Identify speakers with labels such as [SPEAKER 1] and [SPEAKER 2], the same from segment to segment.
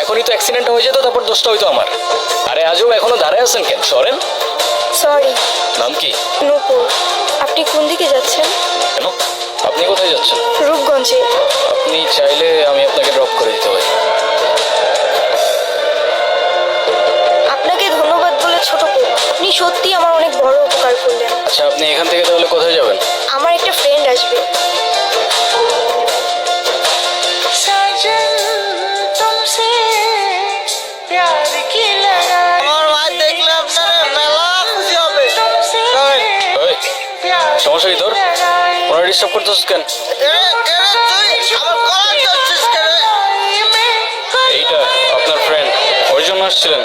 [SPEAKER 1] এখনই তো অ্যাক্সিডেন্ট হয়ে যেত, তারপর দোষটা হইতো আমার। আরে আজও এখনো দাঁড়ায় আছেন কেন, সরেন।
[SPEAKER 2] সরি।
[SPEAKER 1] নাম কি?
[SPEAKER 2] নূপুর। আপনি কোন দিকে যাচ্ছেন?
[SPEAKER 1] কেন, আপনি কোথায় যাচ্ছেন?
[SPEAKER 2] রূপগঞ্জে।
[SPEAKER 1] আপনি চাইলে আমি আপনাকে ড্রপ করে দিতে পারি।
[SPEAKER 2] আপনাকে ধন্যবাদ বলে ছোট করব। আপনি সত্যি আমার অনেক বড় উপকার করলেন।
[SPEAKER 1] আচ্ছা, আপনি এখান থেকে তাহলে কোথায় যাবেন?
[SPEAKER 2] আমার একটা ফ্রেন্ড আসবে।
[SPEAKER 3] আমার মা দেখলে আপনার মেলা খুশি হবে।
[SPEAKER 1] ওই, সমস্যা কি তোর? ওরা ডিস্টার্ব করতেছিস কেন?
[SPEAKER 3] তুই আমার কলার ধরছিস কেন?
[SPEAKER 1] এইটা আপনার ফ্রেন্ড, ওর জন্য আসছিলেন?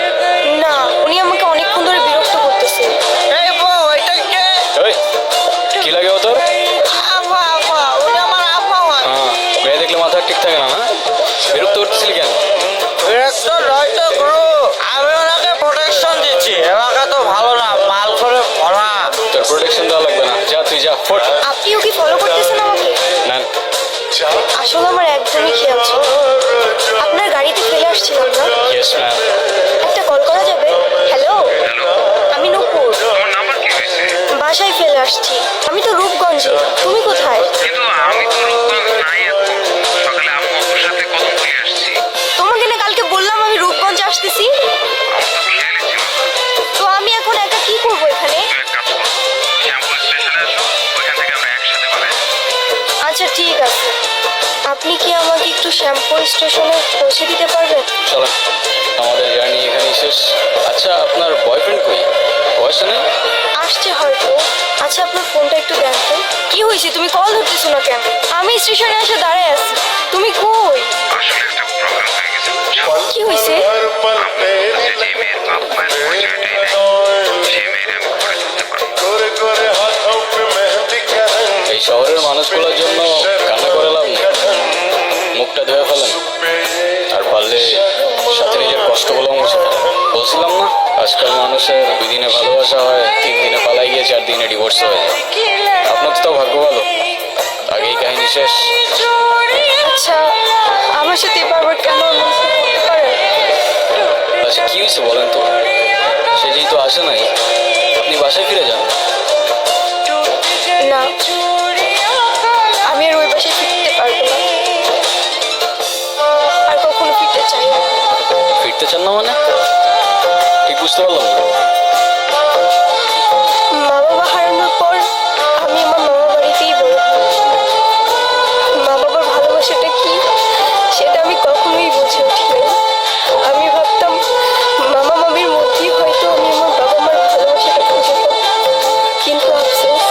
[SPEAKER 2] না, উনি আমাকে অনেকক্ষণ ধরে বিরক্ত করতেছে।
[SPEAKER 3] এই বউ, এটা কে?
[SPEAKER 1] ওই, কি লাগে ও তোর?
[SPEAKER 3] আপা, আপা, ওটা আমার আপা হয়।
[SPEAKER 1] হ্যাঁ, মেয়ে দেখলে মাথা ঠিক থাকে না, না? বিরক্ত করতেছিলি কেন?
[SPEAKER 3] বিরক্ত নয় তো গুরু, আমি ওনাকে প্রোটেকশন দিচ্ছি। এলাকা তো ভালো না, মাল করে ভরা।
[SPEAKER 1] তোর প্রোটেকশন দেওয়া লাগবে না, যা তুই যা, ফোট।
[SPEAKER 2] আপনিও কি ফলো করতেছেন আমাকে?
[SPEAKER 1] না।
[SPEAKER 2] আসলে আমার একদমই খেয়াল ছিল না। আপনার গাড়িতে ফেলে আসছিলাম না?
[SPEAKER 1] Yes ma'am.
[SPEAKER 2] একটা কল করা যাবে? হ্যালো, আমি নূপুর।
[SPEAKER 4] তোমার নাম্বার কি হয়েছে?
[SPEAKER 2] বাসায় ফেলে আসছি। আমি তো রূপগঞ্জে। তুমি কোথায়?
[SPEAKER 4] কিন্তু আমি তো রূপগঞ্জ নাই এখন। সকালে আম্মু আপুর সাথে কদমতলী আসছি।
[SPEAKER 2] তোমাকে না কালকে বললাম আমি রূপগঞ্জে আসতেছি।
[SPEAKER 4] আমার তো খেয়ালই ছিল না।
[SPEAKER 2] তো আমি এখন একা কি করবো এখানে?
[SPEAKER 4] তুমি এক কাজ করো, শ্যামপুর স্টেশনে আসো, ওইখান থেকে আমরা একসাথে পালাই।
[SPEAKER 2] আচ্ছা ঠিক আছে। আপনি কি আমাকে একটু শ্যামপুর স্টেশনে পৌঁছে দিতে পারবেন?
[SPEAKER 1] চলেন, আমাদের জার্নি এখানেই শেষ। আচ্ছা, আপনার বয়ফ্রেন্ড কই? বয়স নেই?
[SPEAKER 2] আসছে হয়তো। আচ্ছা আপনার ফোনটা একটু দেন তো। কি হয়েছে, তুমি কল ধরতেছো না কেন? আমি স্টেশনে এসে দাঁড়ায় আছি। তুমি কই?
[SPEAKER 4] আসলে একটা প্রবলেম হয়ে গেছে, বুঝছো?
[SPEAKER 2] কি হয়েছে?
[SPEAKER 4] আমার কাছে যে মেয়ের বাপ মায়ের পরিচয়টাই নেই, সেই মেয়ের আমি ঘরে তুলতে পারবো।
[SPEAKER 1] এই শহরের মানুষগুলোর জন্য কান্না করে লাভ নেই, মুখটা ধুয়ে ফেলেন। আর পারলে সাথে নিজের কষ্টগুলো মুছে ফেলেন। বলছিলাম না, আজকাল মানুষের 2 দিনে ভালোবাসা হয়, 3 দিনে পালাই গিয়ে 4 দিনে ডিভোর্স হয়ে যায়। আপনার তো তাও ভাগ্য ভালো, আগেই কাহিনী শেষ।
[SPEAKER 2] আচ্ছা আমার সাথে বারবার কেন এমন করতে পারেন?
[SPEAKER 1] আচ্ছা, কি হয়েছে বলেন তো? সে যেহেতু আসে নাই, আপনি বাসায় ফিরে যান।
[SPEAKER 2] না, আমি আর ওই বাসায় ফিরতে পারবো না। আর কখনো ফিরতে চাই না।
[SPEAKER 1] ফিরতে চান না মানে? ঠিক বুঝতে পারলাম না।
[SPEAKER 2] মা বাবা হারানোর পর আমি আমার মামা বাড়িতেই বড় হয়েছি। মা বাবার ভালোবাসাটা কি সেটা আমি কখনোই বুঝে উঠিনি। আমি ভাবতাম মামা মামির মধ্যেই হয়তো আমি আমার বাবা মার ভালোবাসাটা খুঁজে পাবো, কিন্তু আফসোস।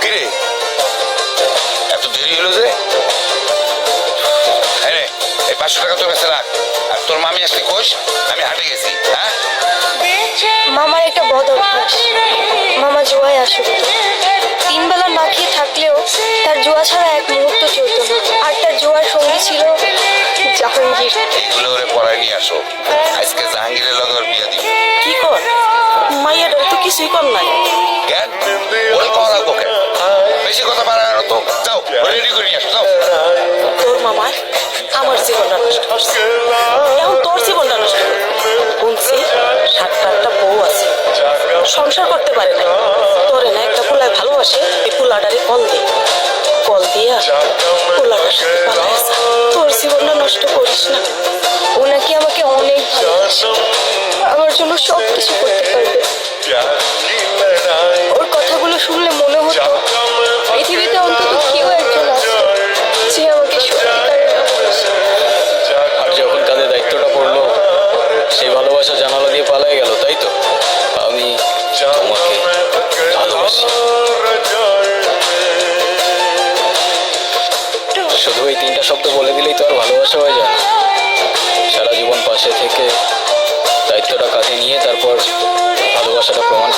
[SPEAKER 5] কিরে, এত দেরি হলো যে? আরে, এই 500 টাকা তোর কাছে রাখ। আর তোর মামি আসলে কোষ আমি হাটে গেছি। হ্যাঁ,
[SPEAKER 2] মামার একটা বদ অভ্যাস, মামা জুয়ায় আসক্ত। 3 বেলা না খেয়ে থাকলেও তার জুয়া ছাড়া এক মুহূর্ত চলত না। আর তার জুয়ার সঙ্গী ছিল জাহাঙ্গীর।
[SPEAKER 5] এইগুলো ওরে পড়ায় নিয়ে আসো, আজকে জাহাঙ্গীরের লগে ওর বিয়ে দিব।
[SPEAKER 6] কি কর মাইয়া ডরে তো কিছুই কর নাই।
[SPEAKER 5] কেন ওরে পাওয়া লাগবো কেন? বেশি কথা বাড়ানো তো। যাও, রেডি করে নিয়ে আসো, যাও।
[SPEAKER 6] তোর মামার আমার জীবনটা নষ্ট করছে, এখন তোর জীবনটা নষ্ট করবে। শুনছি 7-8টা বউ আছে, সংসার করতে পারে না। তোরে না একটা পোলায় ভালোবাসে, এই পোলাটারে কল দিয়া পোলাটার সাথে পালায় যা। তোর জীবনটা নষ্ট করিস না।
[SPEAKER 2] ও নাকি আমাকে অনেক ভালোবাসে, আমার জন্য সব কিছু করতে পারবে। ওর কথাগুলো শুনলে মনে হতো পৃথিবীতে অন্তত কেউ একজন আছে যে আমাকে সত্যিকারের ভালোবাসে।
[SPEAKER 1] আর যখন কাঁধে দায়িত্বটা পড়লো, সেই ভালোবাসা জানালা দিয়ে পালাই গেল, তাই তো? আমি তোমাকে ভালোবাসি। শুধু এই 3টা শব্দ বলে দিলেই তো আর ভালোবাসা হয়ে যায় না। সারা জীবন পাশে থেকে দায়িত্বটা কাঁধে নিয়ে তারপর ভালোবাসাটা প্রমাণ